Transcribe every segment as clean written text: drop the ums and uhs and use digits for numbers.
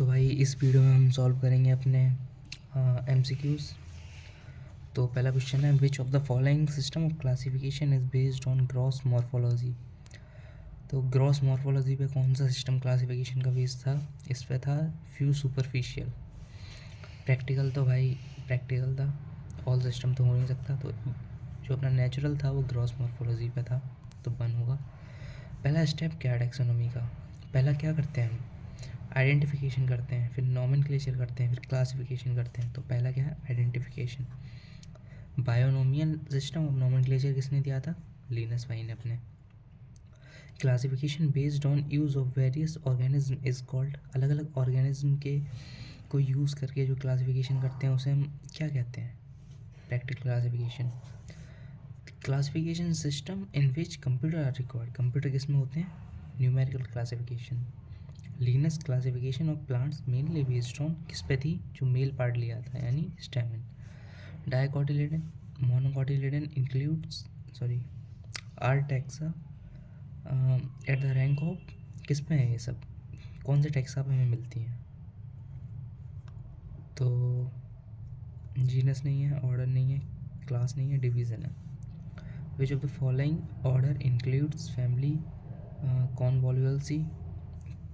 तो भाई इस वीडियो में हम सॉल्व करेंगे अपने MCQs। तो पहला क्वेश्चन है, which of the following system of classification is based on gross morphology. तो ग्रॉस मॉर्फोलॉजी पे कौन सा सिस्टम क्लासिफिकेशन का बेस था? इस पे था फ्यू सुपरफिशियल। प्रैक्टिकल तो भाई प्रैक्टिकल था, ऑल सिस्टम तो हो नहीं सकता। तो जो अपना नेचुरल था वो ग्रॉस मॉर्फोलॉजी पे था, तो 1 होगा। पहला स्टेप क्या है टैक्सोनॉमी का? पहला क्या करते हैं हम? आइडेंटिफिकेशन करते हैं, फिर नॉमेनक्लेचर करते हैं, फिर क्लासिफिकेशन करते हैं। तो पहला क्या है? Identification. Binomial system of nomenclature किसने दिया था? लिनस भाई ने अपने। Classification based on use of various organism is called. अलग अलग ऑर्गेनिज्म के को यूज़ करके जो क्लासिफिकेशन करते हैं उसे हम क्या कहते हैं? Practical classification. Classification system in which computer are required. Computer किस में होते हैं? Numerical classification. Linnaeus classification of plants mainly based on किस पे थी? जो मेल पार्ट लिया था यानी stamen. Dicotyledon monocotyledon includes are taxa at the rank of किस में है ये सब? कौन से टैक्सा पे हमें मिलती हैं? तो जीनस नहीं है, ऑर्डर नहीं है, क्लास नहीं है, डिवीज़न है। Which of the following order includes family Convolvulaceae.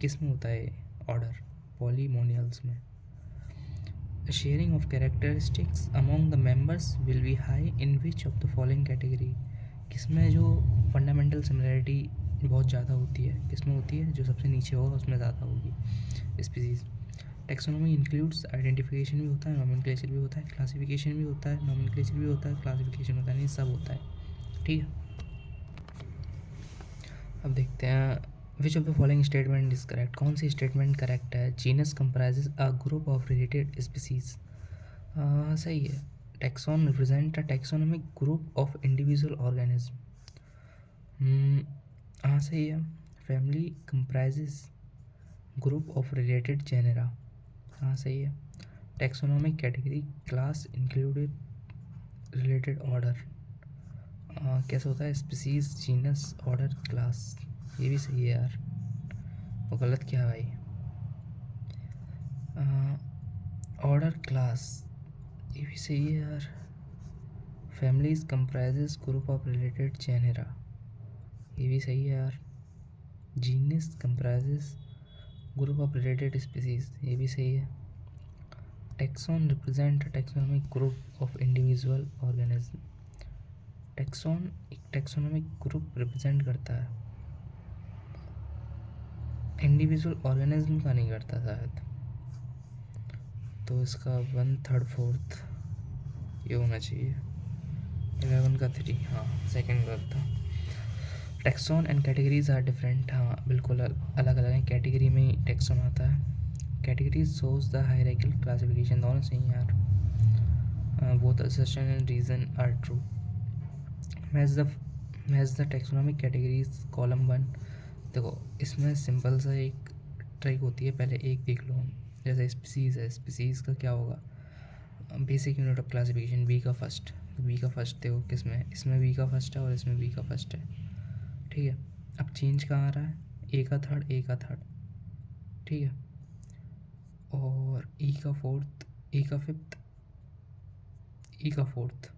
किस में होता है ऑर्डर? पॉलीमोनियल्स में। Sharing of characteristics among the members will be high in which of the following category. किसमें जो फंडामेंटल सिमिलरिटी बहुत ज़्यादा होती है, किसमें होती है? जो सबसे नीचे होगा उसमें ज़्यादा होगी स्पीसीज। टैक्सोनॉमी इंक्लूड्स आइडेंटिफिकेशन भी होता है, नॉमेनक्लेचर भी होता है, क्लासिफिकेशन भी होता है, नॉमेनक्लेचर भी होता है, क्लासिफिकेशन होता है, नहीं सब होता है। ठीक है, अब देखते हैं विच of the following statement is correct. कौन सी स्टेटमेंट करेक्ट है? Genus comprises a group of related species. सही है। Taxon represent a taxonomic group of individual organism. हाँ सही है। Family comprises group of related genera. हाँ सही है। Taxonomic category class included related order. कैसे होता है? Species, genus, order, class. ये भी सही है यार, वो गलत क्या है भाई? ऑर्डर, क्लास, ये भी सही है यार। Families comprises group of related genera, ये भी सही है यार। Genus comprises group of related species, ये भी सही है। Taxon represent taxonomic group of individual organism. Taxon एक टैक्सोनॉमिक ग्रुप रिप्रेजेंट करता है, इंडिविजुअल ऑर्गेनिज्म का नहीं करता शायद। तो इसका 1, 3, 4 ये होना चाहिए। 11 का 3, हाँ सेकेंड गलत था। Taxon and categories are different. हाँ बिल्कुल अलग अलग है, कैटेगरी में ही टैक्सॉन आता है। Categories shows the hierarchical classification, दोनों सही हैं यार। Both assertion and reason are true. Match the taxonomic categories column 1। देखो इसमें सिंपल सा एक ट्रिक होती है, पहले एक देख लो हम। जैसे स्पीसीज़ है, स्पीसीज़ का क्या होगा? Basic unit of classification B का फर्स्ट। बी का फर्स्ट देखो किस में? इसमें बी का फर्स्ट है और इसमें बी का फर्स्ट है। ठीक है, अब चेंज कहाँ आ रहा है? ए का थर्ड, ए का थर्ड। ठीक है, और ई का फोर्थ, ई का फिफ्थ, ई का फोर्थ।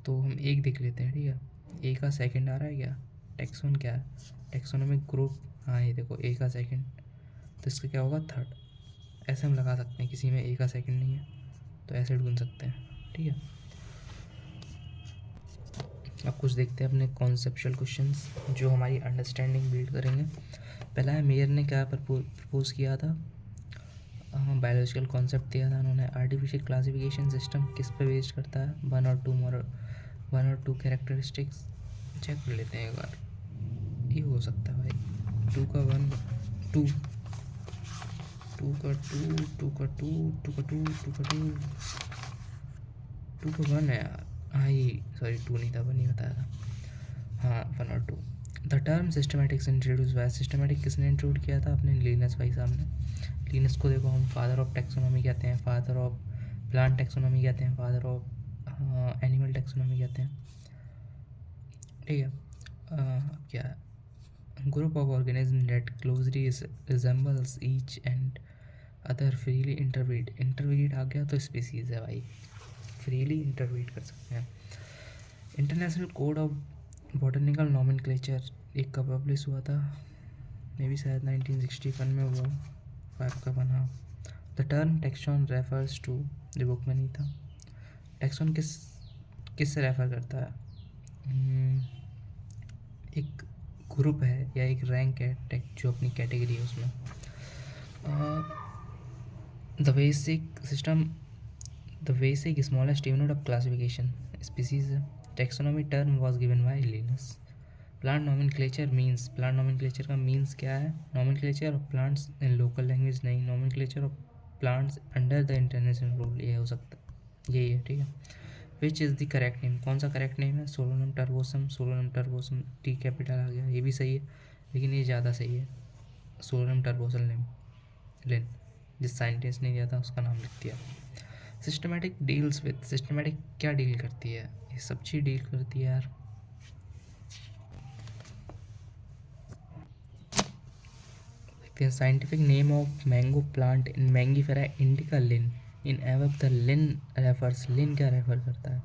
तो हम एक देख लेते हैं। ठीक है, ए का सेकंड आ रहा है क्या? टैक्सोन क्या है? Taxonomic group. हाँ ये देखो ए का सेकंड, तो इसका क्या होगा? थर्ड। ऐसे हम लगा सकते हैं, किसी में ए का सेकंड नहीं है तो ऐसे ढूंढ सकते हैं। ठीक है, अब कुछ देखते हैं अपने कॉन्सेप्चुअल क्वेश्चंस जो हमारी अंडरस्टैंडिंग बिल्ड करेंगे। पहला है, मेयर ने क्या प्रपोज किया था? बायोलॉजिकल कॉन्सेप्ट दिया था उन्होंने। आर्टिफिशियल क्लासिफिकेशन सिस्टम किस पे बेस्ड करता है? 1 और 2 कैरेक्टरिस्टिक्स। चेक कर लेते हैं एक बार, ये हो सकता है भाई। 2 का 1, 2, 2 का 2, 2 का 2, 2 का 2, 2 का 2, 2 का 1 है यार। हाँ ये सॉरी 2 नहीं था, 1 ही बताया था। हाँ 1 और 2। The term systematics introduce by. Systematic किसने इंट्रोड्यूस किया था? अपने लिनस भाई साहब ने। लिनस को देखो हम फादर ऑफ टैक्सोनॉमी कहते हैं, फादर ऑफ प्लांट टैक्सोनॉमी कहते हैं, फादर ऑफ एनिमल टैक्सोनॉमी कहते हैं। ठीक है, क्या Group of organisms that closely resembles each and other freely interbreed. Interbreed आ गया तो species है भाई, freely interbreed कर सकते हैं. International code of botanical nomenclature एक का पब्लिश हुआ था, मे बी शायद 1961 में वो 5 का बना. The term taxon refers to, ये बुक में नहीं था. टैक्सॉन किस से रेफर करता है? एक ग्रुप है या एक रैंक है जो अपनी कैटेगरी है उसमें. The basic smallest unit of classification species है. Taxonomy term was given by Linnaeus. Plant nomenclature means, plant nomenclature का मीन्स क्या है? Nomenclature of plants in local language नहीं, nomenclature of plants under the international rule, ये हो सकता है, यही है. ठीक है. Which is the correct name, कौन सा करेक्ट नेम है? Solanum tuberosum. सोलोनम टर्बोसम टी कैपिटल आ गया, ये भी सही है, लेकिन ये ज़्यादा सही है. सोलोनम टर्बोसल नेम लिन, जिस साइंटिस्ट ने दिया था उसका नाम लिख दिया. सिस्टमेटिक डील्स विद, सिस्टमेटिक क्या डील करती है? ये सब चीज़ डील करती है यार. The scientific name of mango plant in Mangifera indica lin. In above the lin refers, lin क्या रेफर करता है?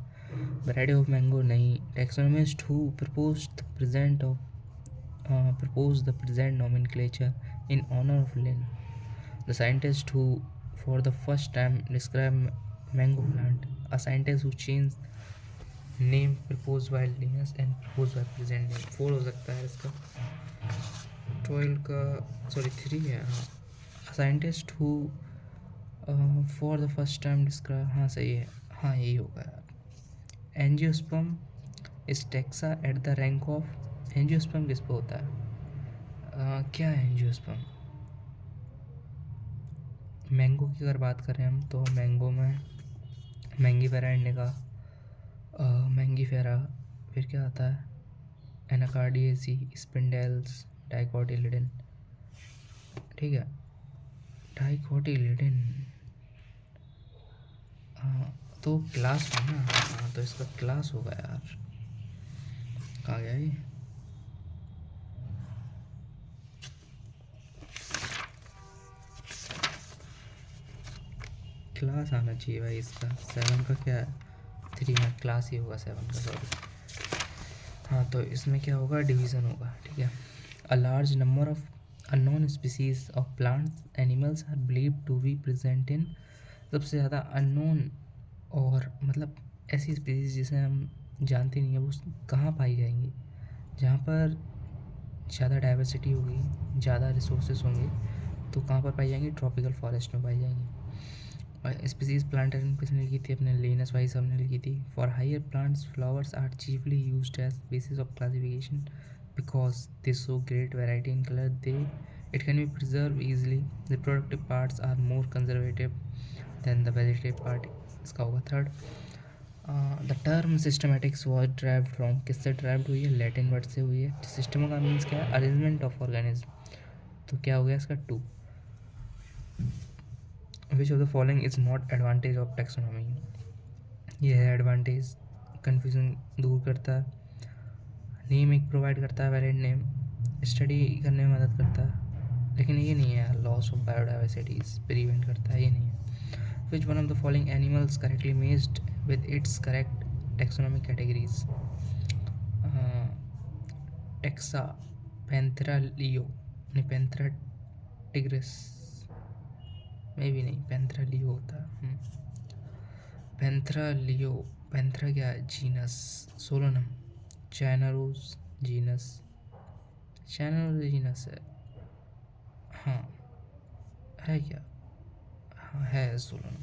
Variety of mango नहीं. Taxonomist who proposed the present nomenclature in honor of lin. The scientist who for the first time described mango plant. A scientist who changed name proposed by Linus and proposed by present name. 4 हो सकता है इसका. 12 का, sorry 3 है. हाँ, scientist who for the first time describe, हाँ सही है, हाँ यही होगा यार. Angiosperm is taxa eight the rank of. Angiosperm किस पे होता है? क्या है एंजियोस्पर्म? मैंगो की अगर बात करें हम तो मैंगो में मैंगीफेरा इंडिका, मैंगीफेरा, फिर क्या आता है? Anacardiaceae, Sapindales, dicotyledon. ठीक है, डाइकोटिलिडन. हाँ तो क्लास है ना. हाँ तो इसका क्लास होगा यार. कहाँ गया ये? क्लास आना चाहिए भाई इसका. 7 का क्या है? 3 में क्लास ही होगा 7 का, सॉरी. हाँ तो इसमें क्या होगा? डिवीज़न होगा. ठीक है. A large number of unknown species of plants animals are believed to be present in. सबसे ज़्यादा अननोन और मतलब ऐसी स्पीसीज जिसे हम जानते नहीं है वो कहाँ पाई जाएंगी? जहाँ पर ज़्यादा डाइवर्सिटी होगी, ज़्यादा रिसोर्सेज होंगे, तो कहाँ पर पाई जाएंगी? ट्रॉपिकल फॉरेस्ट में पाई जाएंगी. और स्पीसीज प्लांटेशन किसने लिखी थी? अपने लिनस वाइस हमने लिखी थी. For higher plants flowers are chiefly used as basis of classification because they show great variety in color. It can be preserved easily. The reproductive parts are more conservative than the vegetative part. इसका होगा 3rd. The term systematics was derived from, किससे derived हुई है? Latin word से हुई है. System का means क्या है? Arrangement of organism. तो क्या हो गया इसका? 2. विच of the following is not advantage of taxonomy? ये है एडवांटेज, कन्फ्यूजन दूर करता है. नेम एक प्रोवाइड करता है, वैलिड नेम, स्टडी करने में मदद करता है, लेकिन ये नहीं है लॉस ऑफ बायोडाइवर्सिटीज प्रिवेंट करता है, ये नहीं है. Which one of the following animals correctly matched with its correct taxonomic categories? Taxa, Panthera leo, नहीं पैंथेरा टिग्रिस, मे भी नहीं, पैंथेरा लियो होता है. Panthera leo. पैंथेरा क्या है? जीनस. सोलोनम चाइनारोज जीनस. चाइनारोज जीनस है, हाँ है क्या? हाँ है Solanum.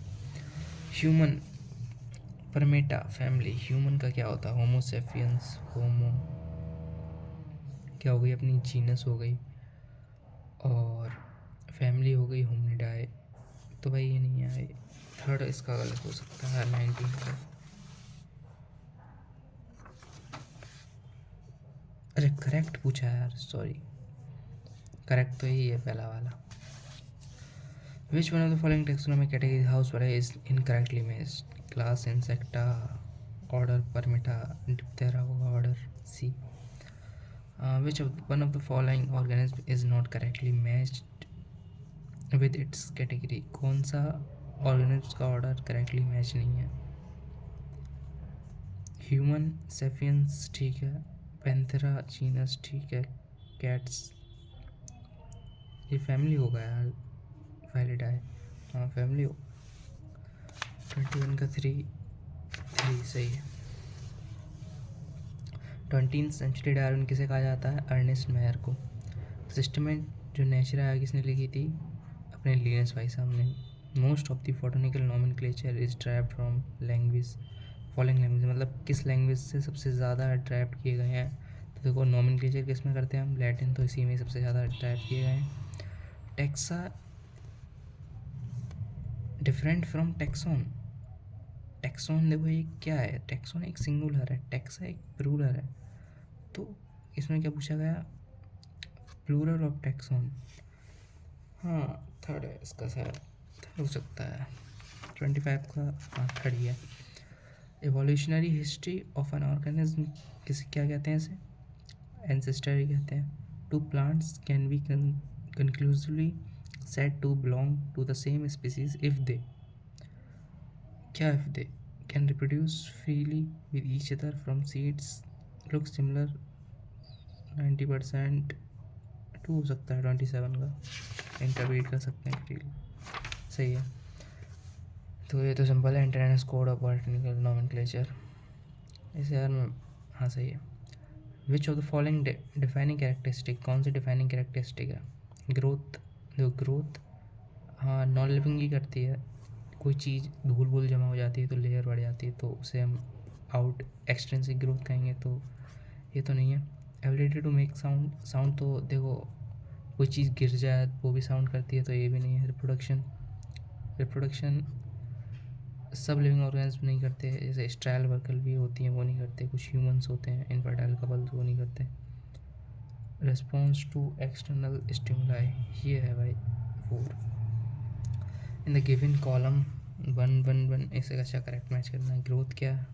Human Primata family. Human का क्या होता है? होमो सेपियंस. होमो क्या हो गई? अपनी जीनस हो गई, और फैमिली हो गई होमिनिडाए. तो भाई ये नहीं है. 3rd इसका गलत हो सकता है. 19 का. अच्छा करेक्ट पूछा यार, सॉरी. करेक्ट तो यही है पहला वाला. Which one of the following taxonomic category house वाले is incorrectly matched? Class Insecta, order Primata, Diptera होगा order C. Which of one of the following organism is not correctly matched with its category? कौन सा organisms का order correctly match नहीं है? Human sapiens ठीक है, Panthera genus ठीक है, कैट्स ये फैमिली होगा यार, फैलिडाई हाँ फैमिली हो। 21 का 3 सही है। 20th सेंचुरी डार्विन किसे कहा जाता है? अर्नेस्ट मेयर को। सिस्टमेंट जो नेचुरा है किसने लिखी थी? अपने लिनस भाई साहब ने। Most of the botanical nomenclature is derived from language following language, मतलब किस लैंग्वेज से सबसे ज़्यादा ड्राइव किए गए हैं? तो देखो नॉमेनक्लेचर किस में करते हैं हम? लैटिन, तो इसी में सबसे ज़्यादा ड्राइव किए गए हैं। Taxa different from taxon. Taxon देखो ये क्या है? टेक्सोन एक सिंगुलर है, टेक्सा एक प्लूरल है, तो इसमें क्या पूछा गया? Plural of taxon. हाँ थर्ड है इसका, शायद थर्ड हो सकता है। 25 का हाँ थर्ड ही है। Evolutionary history of an organism किसे क्या कहते हैं? इसे एंसेस्टरी कहते हैं। Two plants can be conclusively said to belong to the same species if they can reproduce freely with each other from seeds, look similar 90%, 2 हो सकता है 27 का, इंटरप्रेट कर सकते हैं फ्रीली, सही है। तो ये तो सिंपल है, internet code of botanical nomenclature, इसे यार हाँ सही है। Which of the following defining characteristic, कौन सी डिफाइनिंग कैरेक्टरिस्टिक है? ग्रोथ, जो ग्रोथ हाँ नॉन लिविंग ही करती है। कोई चीज़ धूल वूल जमा हो जाती है तो लेयर बढ़ जाती है, तो उसे हम आउट एक्सटेंसिव ग्रोथ कहेंगे, तो ये तो नहीं है। Ability to make sound, sound तो देखो कोई चीज़ गिर जाए वो भी साउंड करती है, तो ये भी नहीं है। रिप्रोडक्शन सब लिविंग ऑर्गेनिज्म नहीं करते, जैसे स्ट्रायल वर्कल भी होती हैं वो नहीं करते, कुछ ह्यूमंस होते हैं इनफर्टाइल कपल्स वो नहीं करते। रिस्पॉन्स टू एक्सटर्नल स्टिमुलाई ये है भाई 4। इन द गिवन कॉलम 1 इसे अच्छा करेक्ट मैच करना है। ग्रोथ क्या है?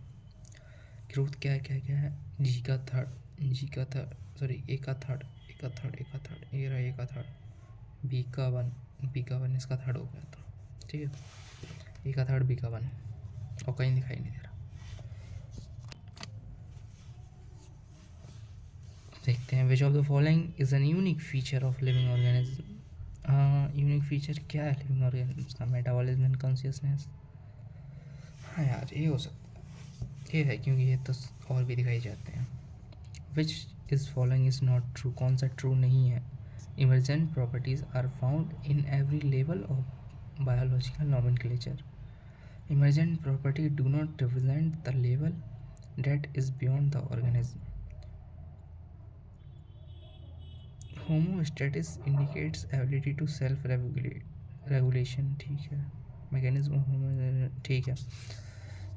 ग्रोथ क्या है, क्या है? जी का थर्ड सॉरी ए का थर्ड ये रहा ए का थर्ड, बी का वन इसका थर्ड हो गया, तो ठीक है ए का थर्ड बी का 1 और कहीं दिखाई नहीं दे रहा। देखते हैं विच of the following is an unique feature of living organism. Unique feature क्या है लिविंग ऑर्गेनिज्म का? Metabolism and consciousness. हाँ यार ये हो सकता है, ये है क्योंकि ये तो और भी दिखाई जाते हैं। Which is following is not true, कौन सा ट्रू नहीं है? Emergent properties are found in every level of biological nomenclature. Emergent property do not represent the level that is beyond the organism. Homeostasis indicates ability to self regulation, ठीक है। mechanism ठीक है,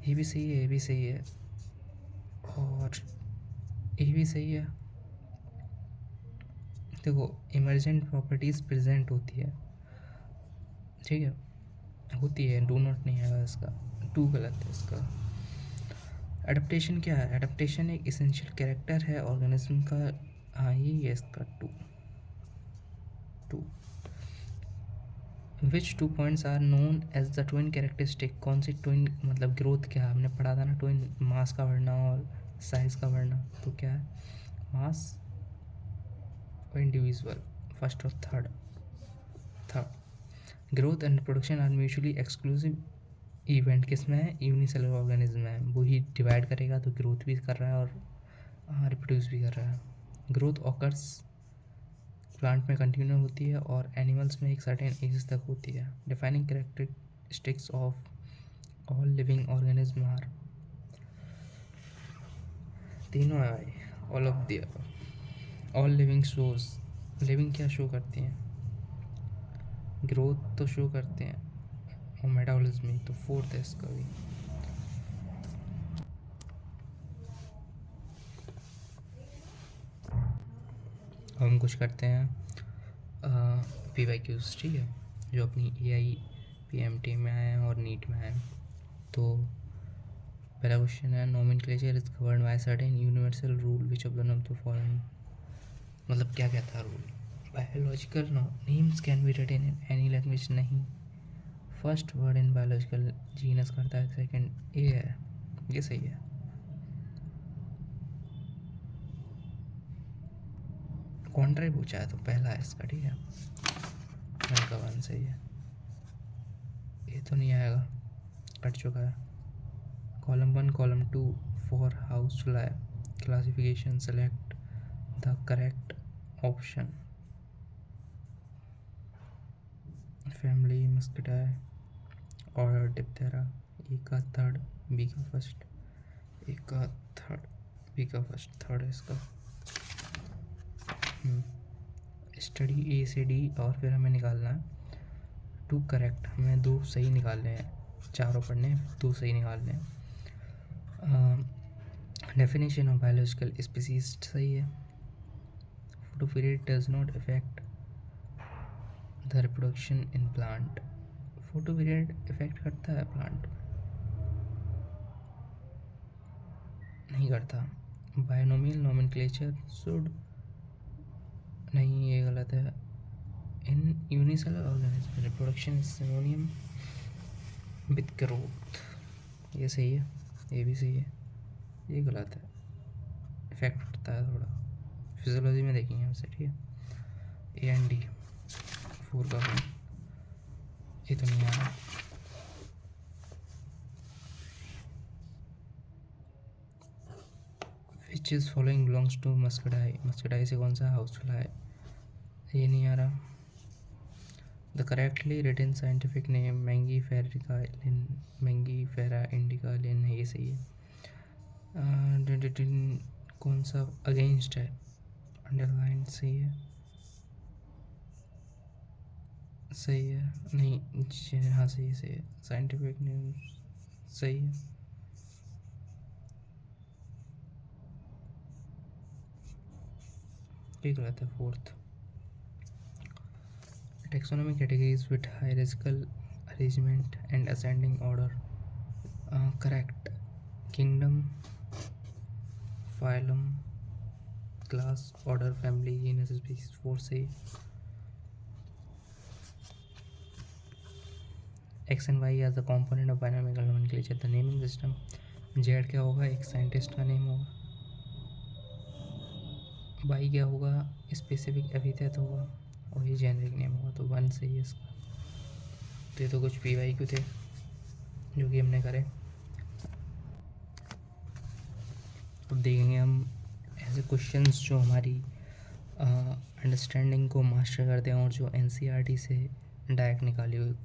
ये भी सही है, ये भी सही है, और ये भी सही है। देखो इमरजेंट प्रॉपर्टीज प्रेजेंट होती है, ठीक है होती है, डू नॉट नहीं है इसका, 2 गलत है इसका। एडेप्टेशन क्या है? एडेप्टेशन एक इसेंशियल कैरेक्टर है ऑर्गेनिज्म का, हाँ यही है इसका 2। Which 2 points are known as the twin characteristic, कौन सी ट्विन मतलब ग्रोथ क्या है? हमने पढ़ा था ना ट्विन, मास का बढ़ना और साइज का बढ़ना, तो क्या है? मास और इंडिविजुअल फर्स्ट और third. Growth and production are mutually exclusive event किसमें है? यूनिसेलुलर ऑर्गेनिज्म में है, वो ही डिवाइड करेगा तो ग्रोथ भी कर रहा है और रिप्रोड्यूस भी कर रहा है। ग्रोथ ऑकर्स प्लांट में कंटिन्यू होती है और एनिमल्स में एक सर्टेन एज तक होती है। Defining characteristics of all living organism are, तीनों है भाई, all of the all living shows, living क्या शो करती हैं? ग्रोथ तो शो करते हैं और मेटाबॉलिज्म ही, तो 4th है इसका भी। हम कुछ करते हैं PYQs, ठीक है, जो अपनी AI PMT में आए हैं और नीट में आए हैं। तो पहला क्वेश्चन है, nomenclature is governed by certain universal rule, which of the following? मतलब क्या कहता है rule, biological names can be written in any language नहीं, first word in biological genus करता है, सेकंड ए है, ये सही है। कॉन्ट्री पूछा है तो पहला है इसका, ठीक है, वन का वन सही है। ये तो नहीं आएगा, कट चुका है। Column 1 column 2 for house fly classification select the correct option, family Muscidae order Diptera, A का थर्ड बी का फर्स्ट, ए का थर्ड बी का फर्स्ट, थर्ड है इसका। स्टडी ए से डी और फिर हमें निकालना है टू करेक्ट, हमें दो सही निकालने हैं, चारों पढ़ने हैं, दो सही निकालने हैं। डेफिनेशन ऑफ बायोलॉजिकल स्पीसीज सही है। Photoperiod does not effect the reproduction in plant, photoperiod effect करता है प्लांट, नहीं करता। बायनोमियल नोमेनक्लेचर शुड, नहीं ये गलत है। इन unicellular organism reproduction is synonym with growth, ये सही है, ये भी सही है, ये गलत है, इफेक्ट करता है थोड़ा, फिजियोलॉजी में देखेंगे हमसे, ठीक है। ए एंड डी 4 का वन, ये तो नहीं आ रहा। Which is following belongs to Muscidae, Muscidae से कौन सा हाउस फ्लाई, ये नहीं आ रहा। The correctly written scientific name Mangifera Linn, Mangifera indica Linn है, ये सही है। कौन सा अगेंस्ट है, अंडरलाइन सही है, सही है, नहीं हाँ सही है, साइंटिफिक नेम सही है। ये गलत है, fourth. Taxonomic categories with hierarchical arrangement and ascending order, correct. Kingdom, phylum, class, order, family, genus, species, 4 से। X and Y as a component of binomial nomenclature, the naming system, Z क्या होगा, एक scientist का name होगा, Y क्या होगा, specific epithet होगा, और ये जेनरिक नेम होगा, तो 1 सही है इसका। तो ये तो कुछ PYQ थे जो कि हमने करे। अब देखेंगे हम ऐसे क्वेश्चंस जो हमारी अंडरस्टैंडिंग को मास्टर करते हैं और जो NCERT से डायरेक्ट निकाली हुई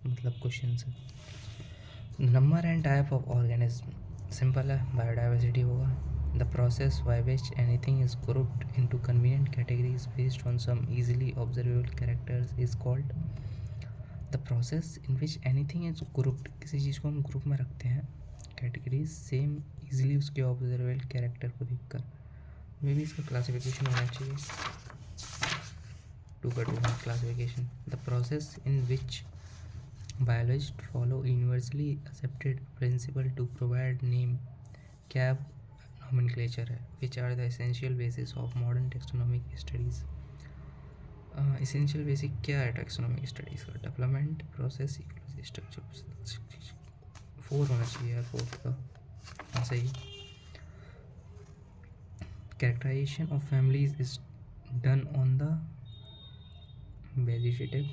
मतलब क्वेश्चन है। Number and type of organism, simple है, बायोडाइवर्सिटी होगा। The process by which anything is grouped into convenient categories based on some easily observable characters is called, the process in which anything is grouped, किसी चीज़ को हम group में रखते हैं categories same easily उसके ऑब्जर्वेबल कैरेक्टर को देखकर, मे भी इसका क्लासिफिकेशन होना चाहिए, 2 का 2 classification. The process in which biologists follow universally accepted principle to provide name, क्या nomenclature है, which are the essential basis of modern taxonomic studies। essential basic क्या है taxonomic studies का, development, process, ecology, structure, 4 होना चाहिए यार, 4th का, हाँ सही। characterization of families is done on the vegetative,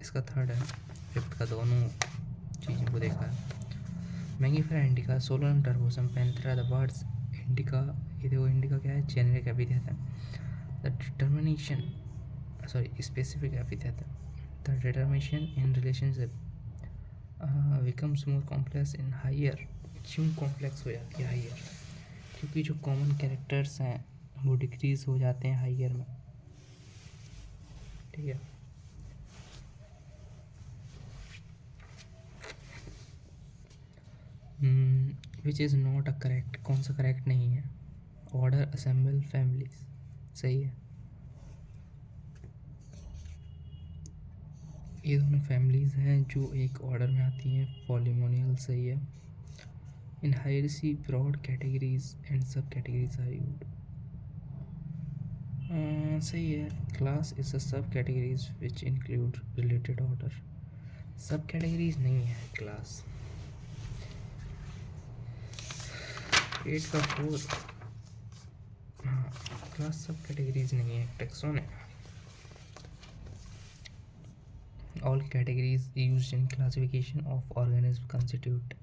इसका 3rd है, 5th का दोनों चीज़ों को देखा है। Mangifera indica, Solanum tuberosum, Panthera, the words indica, ये देखो इंडिका क्या है, जेनेरिक एपिथेट है। The determination, sorry specific epithet है। The determination in relationship becomes more complex in higher, क्यों कॉम्प्लेक्स हो जाती है हायर, क्योंकि जो कॉमन कैरेक्टर्स हैं वो डिक्रीज हो जाते हैं हायर में, ठीक है। Which is not a correct, कौन सा करेक्ट नहीं है, ऑर्डर असेंबल फैमिलीज सही है, ये दोनों फैमिलीज हैं जो एक ऑर्डर में आती हैं, पॉलीमोनियल सही है। इन हायरसी ब्रॉड कैटेगरीज एंड सब कैटेगरीज आर यूज्ड, सही है. क्लास इज अ सब categories which include related order. सब कैटेगरीज नहीं है क्लास. 8 का 4. हाँ, क्लास सब कैटेगरीज नहीं है, टेक्सोन है. All categories used in classification of organism constitute.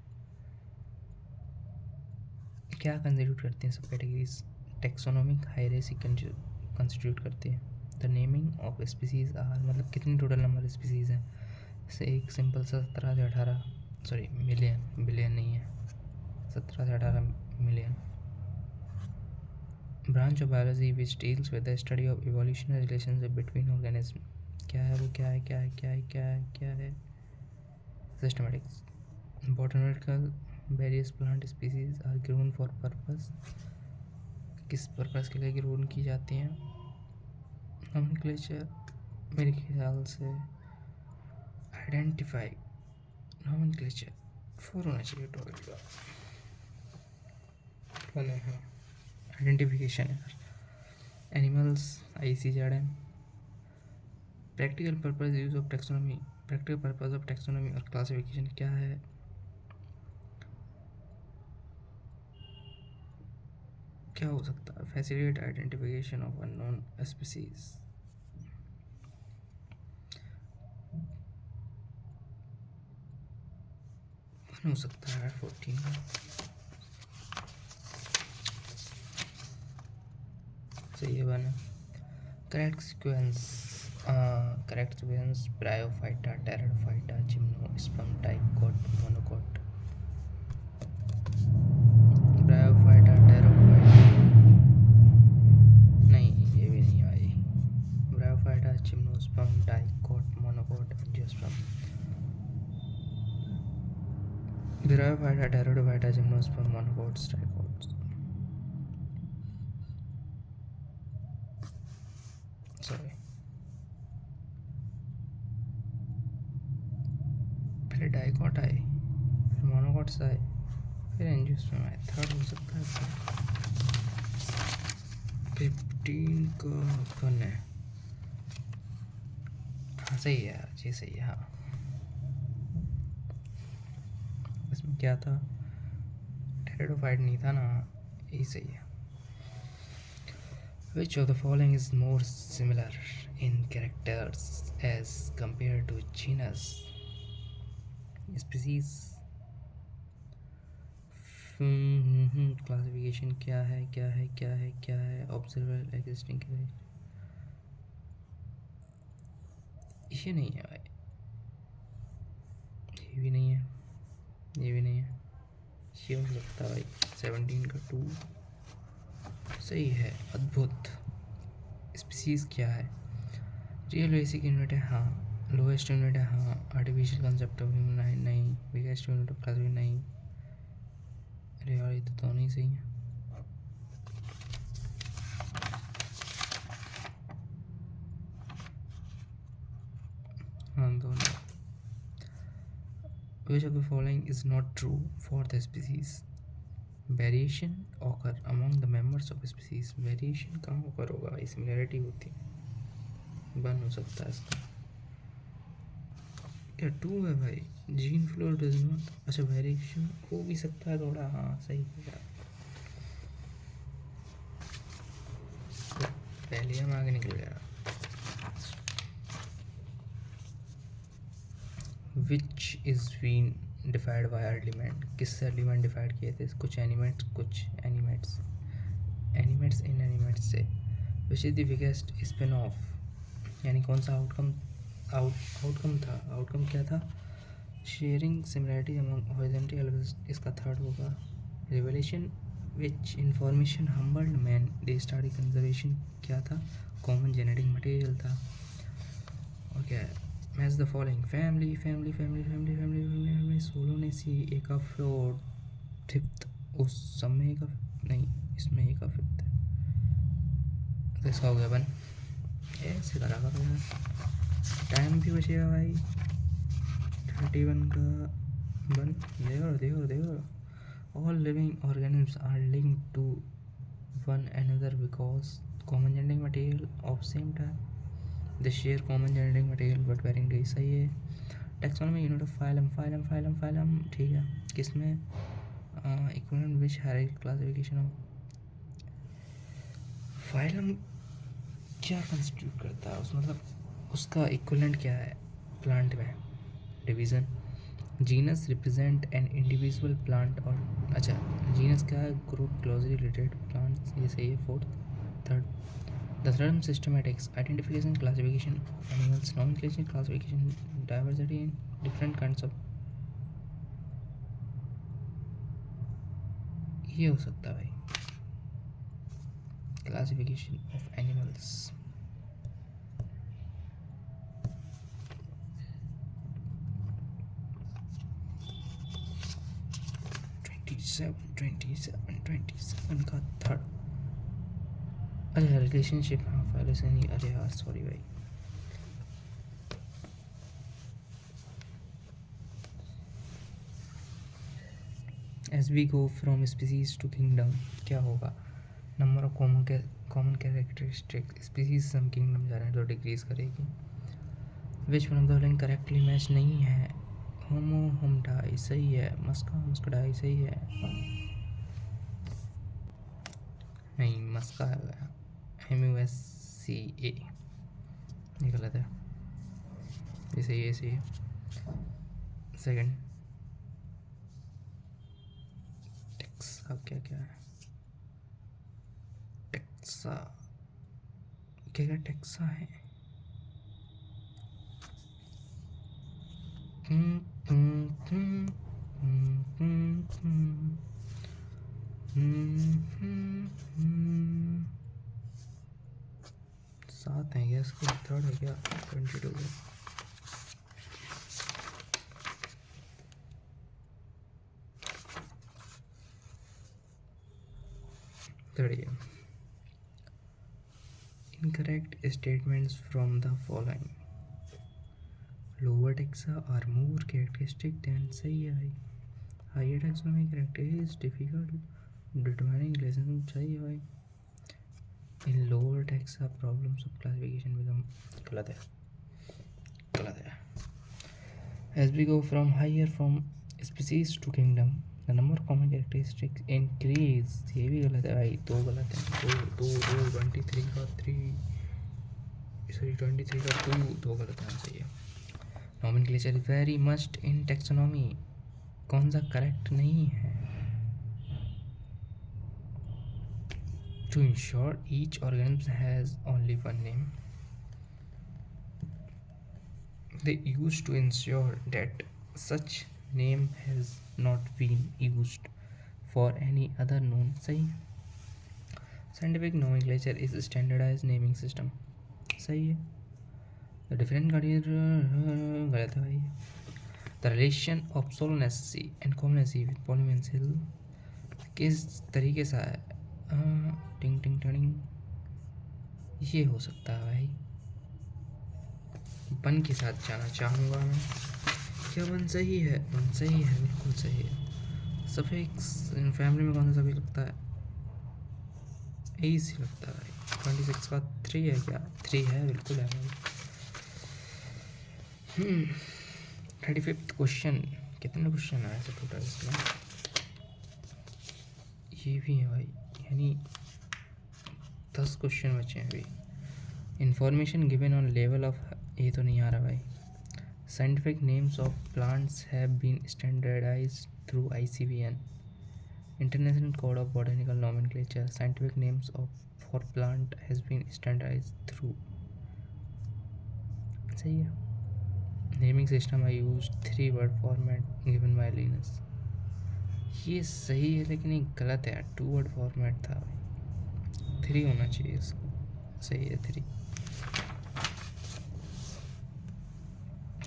क्या कंस्टिट्यूट करते हैं सब कैटेगरीज? टेक्सोनोमिक हायरार्की कंस्टिट्यूट करते हैं. The naming of species are, मतलब कितनी टोटल नंबर स्पीसीज हैं. जैसे एक सिंपल सा 17 से 18, सॉरी मिलियन, बिलियन नहीं है, 17 से 18 million. Branch of biology which deals with the study of evolutionary relationship between organism. क्या है वो? क्या है क्या है क्या है क्या है क्या है? Systematics. Botanical various plant species are grown for purpose. किस पर्पस के लिए ग्रोन की जाती हैं? नॉमेनक्लेचर. मेरे ख्याल से आइडेंटिफाई. नॉमेनक्लेचर 4 होना चाहिए टॉपिक का. हाँ, आइडेंटिफिकेशन है. Animals ICZM. Practical purpose use of taxonomy. Practical purpose of taxonomy और क्लासिफिकेशन क्या है? क्या हो सकता है? Facilitate identification of unknown species. हो सकता है 14. सही है बना. Correct sequence. Correct sequence bryophyta, pteridophyta, gymnosperm, dicot, monocot. Bryophyta, pteridophyta नहीं, ये भी नहीं आई. Bryophyta, gymnosperm, dicot, monocot, angiosperm. Bryophyta, pteridophyta, gymnosperm, monocots, dicots. Sorry, पहले डाइकोट आए, फिर मोनोकोट्स आए, फिर एंजियोस्पर्म आए. थर्ड हो सकता है 15 का कौन है? हाँ सही है यार, जी सही है. हाँ, इसमें क्या था? टेरिडोफाइट नहीं था ना, यही सही है. Which of the following is more similar in characters as compared to genus? Species. Classification क्या है क्या है क्या है क्या है? Observer existing. ये नहीं है भाई, ये भी नहीं है, ये भी नहीं है. ये हो सकता है भाई 17 का 2. सही है. अद्भुत. स्पीसीज क्या है? रियल बेसिक यूनिट है हाँ. लोएस्ट यूनिट है हाँ. आर्टिफिशियल कंसेप्ट ऑफ ह्यूमन है नहीं. बिगेस्ट यूनिट ऑफ क्लासिफिकेशन नहीं. अरे यार ये तो नहीं सही है. हाँ दोनों. Which of the following is not true for the species? Variation occur among the members of a species. Variation कहाँ occur होगा? सिमिलैरिटी होती है. बन हो सकता है इसका. क्या 2 है भाई? Gene flow does not. अच्छा, वेरिएशन हो भी सकता है थोड़ा. हाँ सही है. पहले हम आगे निकल गया. Which is been defined by element. किससे एलिमेंट डिफाइड किए थे? कुछ एनिमेंट्स, कुछ एनिमेट्स. एनिमेट्स इन एनिमेट्स से. विच is the biggest spin off. यानी कौन सा आउटकम था? आउटकम क्या था? Sharing similarity among horizontal elements. इसका थर्ड होगा. Revelation which information humbled man they started conservation. क्या था? कॉमन जेनेटिक मटेरियल था. और क्या है? Match the following. Family family family family family family. Solo ने सी ए का फिफ्थ. उस समय का नहीं, इसमें ए का फिफ्थ है. तो इसका हो गया बन. ऐसे करा करो यार, टाइम भी बचेगा भाई. 31 का बन. देखो. All living organisms are linked to one another because common genetic material of same type, they share common genetic material but varying degree, सही है। Taxonomy unit of phylum, phylum phylum phylum, ठीक है। किसमें equivalent which hierarchical classification of phylum क्या constitute करता है, उस मतलब उसका इक्विवेलेंट क्या है प्लांट में, division. Genus represent an individual plant और, अच्छा जीनस क्या है, ग्रुप क्लोजली रिलेटेड प्लांट्स, ये सही है। Fourth, third, the third systematics identification classification of animals, nomenclature classification, diversity in different kinds of, ये हो सकता है भाई classification of animals. Twenty seven का थर्ड, अरे रिलेशनशिप, हाँ पहले से नहीं, अरे यार सॉरी भाई। As we go from species to kingdom, क्या होगा, number of common characteristic species some kingdom जा रहे हैं तो डिक्रीज करेगी। Which one of the following correctly match नहीं है, होमो होमडाई सही है, मस्का मस्कडाई सही है, नहीं मस्का है, MUSCA ये गलत है, ये सही है, ये सही है। सेकंड, टेक्सा क्या क्या है, टेक्सा क्या क्या टेक्सा है, सात है क्या इसका, थर्ड है क्या, 22 है। थर्ड है। Incorrect statements from the following, lower taxa are more characteristic than, सही है भाई। higher taxonomy characteristic is difficult determining relationship, सही है भाई। in lower taxa problems of classification become, गलत है, गलत है। as we go from higher from species to kingdom the number of common characteristics increase, ये भी गलत है भाई, दो गलत है, दो 23 का 3, सॉरी 23 का 2, दो गलत आना चाहिए। Nomenclature is very must in taxonomy, कौन सा करेक्ट नहीं है। To ensure each organism has only one name, they use to ensure that such name has not been used for any other known, सही। Scientific nomenclature is standardised naming system, सही है। The different गलत है भाई। The relation of solanaceae and convolvulaceae with polemoniales किस तरीके से है, टिंग टिंग टिंग, ये हो सकता है भाई। वन के साथ जाना चाहूँगा मैं, क्या वन सही है, वन सही है, बिल्कुल सही है। सफिक्स इन फैमिली में कौन सा सफिक्स लगता है, एसी लगता है भाई। 26 का 3 है क्या, 3 है, बिल्कुल है भाई। 35th क्वेश्चन, कितने क्वेश्चन है ऐसे टोटल इसमें, ये भी है भाई, यानी 10 क्वेश्चन बचे हैं अभी। Information given on level of, ये तो नहीं आ रहा भाई। Scientific names of plants have been standardized through ICBN, international code of botanical nomenclature, scientific names of for plant has been standardized through, सही है। Naming system I use 3 word format given by Linnaeus, ये सही है लेकिन ये गलत है, 2 word format था भाई, 3 होना चाहिए इसको, सही है 3।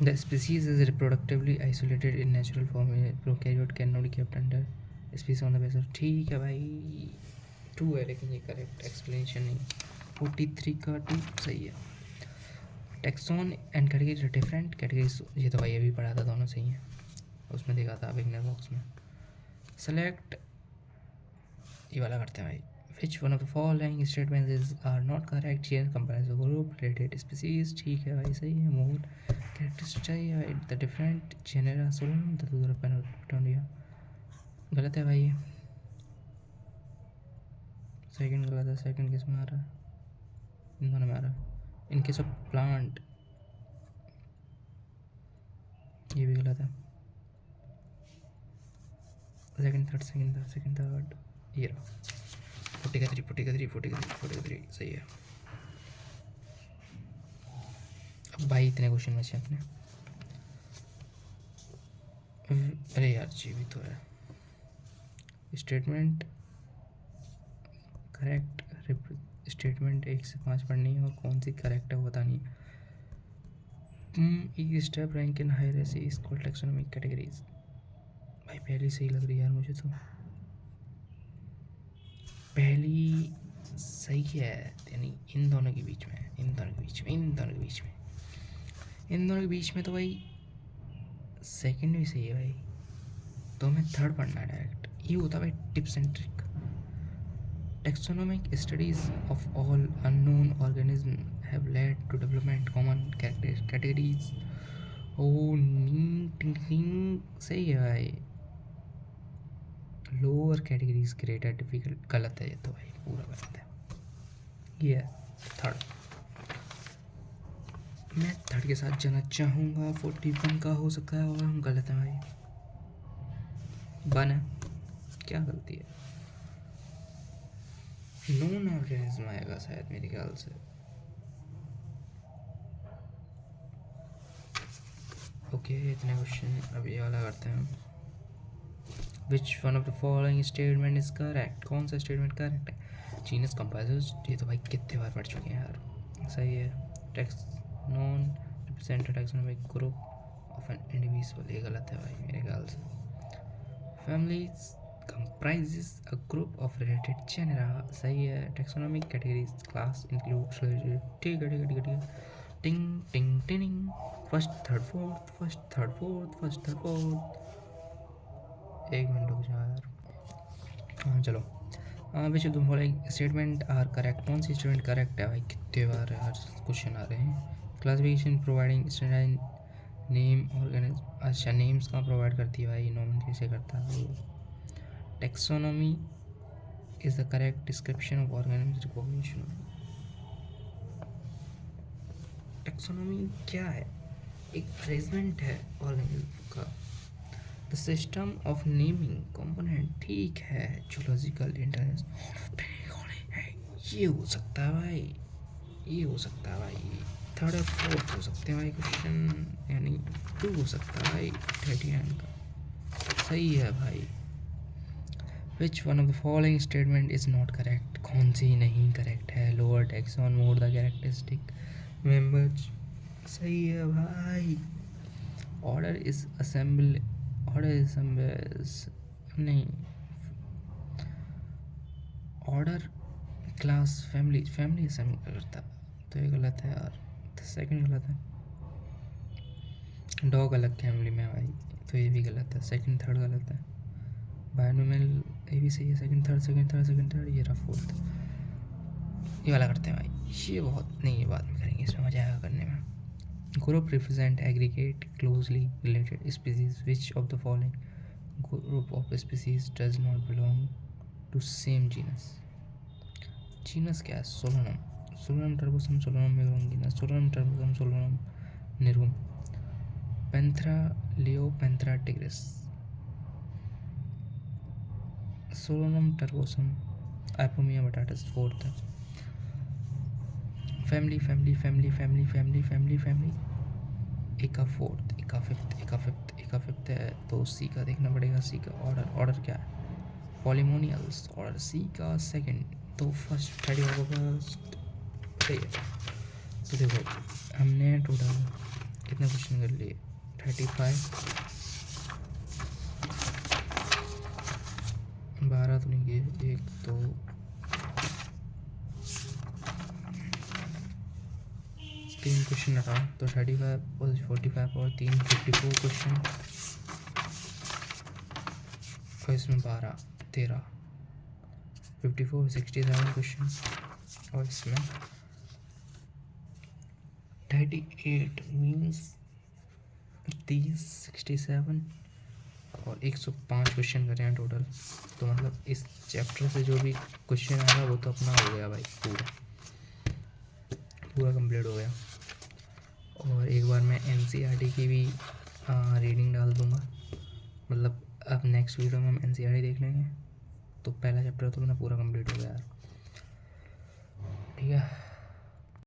The species is reproductively isolated in natural form, prokaryote can not kept under species on the basis, ठीक है भाई 2 है लेकिन ये करेक्ट एक्सप्लेनेशन नहीं। 43 का 2 सही है। Taxon and category different categories, ये तो भाई अभी पढ़ा था, दोनों सही हैं, उसमें देखा था बिगनर बॉक्स में। सेलेक्ट, ये वाला करते हैं भाई, Which one of the following statements are not correct? Here comparison group related species. ठीक है भाई, सही है. More characters चाहिए. The different genera Solonum the दूसरा Panoptonia. गलत है भाई. सेकंड गलत है. सेकंड किस में आ रहा है? इन दोनों में आ रहा है. In case of plant ये भी गलत है. सेकंड थर्ड ये रहा. 43 सही है. अब भाई इतने क्वेश्चन बचे अपने. अरे यार जी भी तो है. Statement correct. स्टेटमेंट 1 से 5 पढ़नी है और कौन सी करेक्ट है वो बतानी है. एक step rank in hierarchy is called taxonomic categories. भाई पहली सही लग रही है यार मुझे तो. पहली सही है यानी इन दोनों के बीच में तो भाई सेकंड भी सही है भाई. तो हमें थर्ड पढ़ना है डायरेक्ट. ये होता है भाई tips and trick. Taxonomic studies of all unknown organism have led to development common categories. ओ टिंग सही है भाई. Lower categories greater difficult. गलत है ये तो भाई, पूरा गलत है. ये है थर्ड. मैं थर्ड के साथ जाना चाहूँगा. 41 का हो सकता है और हम गलत हैं भाई. 1 है. क्या गलती है? नॉन ऑर्गेनिज्म आएगा शायद मेरे ख्याल से. ओके इतने क्वेश्चन अभी वाला करते हैं. विच one of the following statement is correct. कौन सा स्टेटमेंट करेक्ट है? जीनस कंपाइजर्स. ये तो भाई कितने बार पढ़ चुके हैं यार. सही है. Taxon represented taxonomic group of an individual. ये गलत है भाई मेरे ख्याल से. Families comprises a group of related genera. सही है. taxonomic categories class include. ठीक है. टिंग टिंग टिंग. First third fourth. एक मिनट रुक जाओ यार. हाँ चलो. Which of the following statement are correct. कौन सी स्टेटमेंट करेक्ट है भाई? कितने बार यार क्वेश्चन आ रहे हैं. Classification providing standard name organism. अच्छा नेम्स कहाँ प्रोवाइड करती है भाई? नॉमिन कैसे करता है? Taxonomy is the correct description of organism recognition. Taxonomy क्या है? एक अरेंजमेंट है ऑर्गेनिज्म का. The system of naming component. ठीक है. Zoological interest. ये हो सकता है भाई. थर्ड और फोर्थ हो सकते हैं भाई क्वेश्चन. यानी 2 हो सकता है भाई. 39 का सही है भाई. विच one of the following statement is not correct. कौन सी नहीं करेक्ट है? Lower taxon more the characteristic members. सही है भाई. ऑर्डर इज नहीं. ऑर्डर क्लास फैमिली असेंबल करता. तो ये गलत है यार. तो सेकंड गलत है. डॉग अलग फैमिली में है भाई. तो ये भी गलत है. सेकंड थर्ड गलत है. बायनोमियल ये भी सही है. Second third. ये रहा फोर्थ. ये वाला करते हैं भाई. ये बहुत नहीं, ये बाद में करेंगे. इसमें मजा आएगा करने में. Group represent aggregate closely related species. Which of the following group of species does not belong to same genus. Genus क्या है? Solanum tuberosum Solanum melongena Solanum tuberosum Solanum nigrum. Panthera leo Panthera tigris. Solanum tuberosum Ipomoea batatas. Fourth है. Family. एक का fourth, एक का fifth है. तो सी का देखना पड़ेगा. सी का ऑर्डर क्या है? पॉलीमोनियल्स. ऑर्डर सी का सेकंड. तो फर्स्ट 31 सही है. तो देखो हमने टोटल कितने क्वेश्चन कर लिए? 35. 12 तो नहीं किए. 1 2 3 क्वेश्चन हटाओ तो 35 और 45 और 3 54 क्वेश्चन. और इसमें 12 13 54 67 क्वेश्चन, और इसमें 38 मीन्स 30 67 और 105 क्वेश्चन करे हैं टोटल। तो मतलब इस चैप्टर से जो भी क्वेश्चन आया वो तो अपना हो गया भाई, पूरा कंप्लीट हो गया। और एक बार मैं NCERT की भी रीडिंग डाल दूँगा, मतलब अब नेक्स्ट वीडियो में हम NCERT देख लेंगे। तो पहला चैप्टर तो मेरा पूरा कंप्लीट हो गया यार, ठीक है।